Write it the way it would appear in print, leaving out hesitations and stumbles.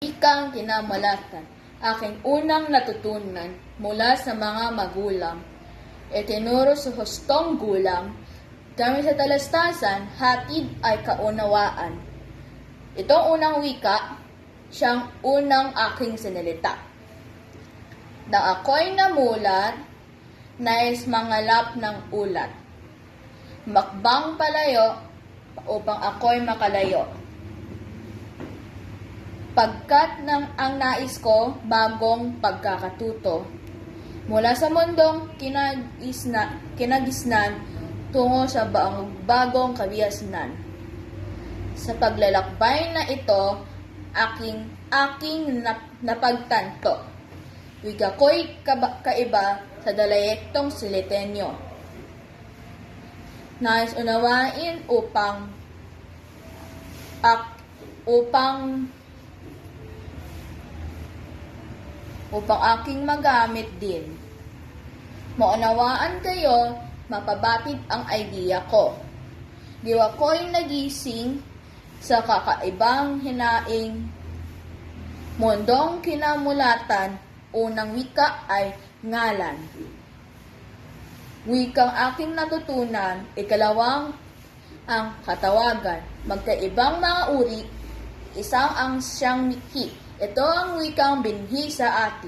Wikang kinamalatan, aking unang natutunan mula sa mga magulang. Itinuro sa hustong gulang, kami sa talastasan, hatid ay kaunawaan. Itong unang wika, siyang unang aking sinalita. Nang ako'y namulat, nais mangalap ng ulat. Makbang palayo upang ako'y makalayo. Pagkat ang nais ko, bagong pagkakatuto. Mula sa mundong kinagisnan, tungo sa bagong kabihasnan. Sa paglalakbay na ito, aking napagtanto. Wika ko'y kaiba sa dalayektong Silitenyo. Nais unawain upang aking magamit din. Maunawaan kayo, mapabatid ang idea ko. Diwa ko'y nagising sa kakaibang hinaing mundong kinamulatan, unang wika ay ngalan. Wikang aking natutunan, ikalawang ang katawagan. Magkaibang mga uri, isang ang siyang mikhi. Ito ang wikang binhi sa atin.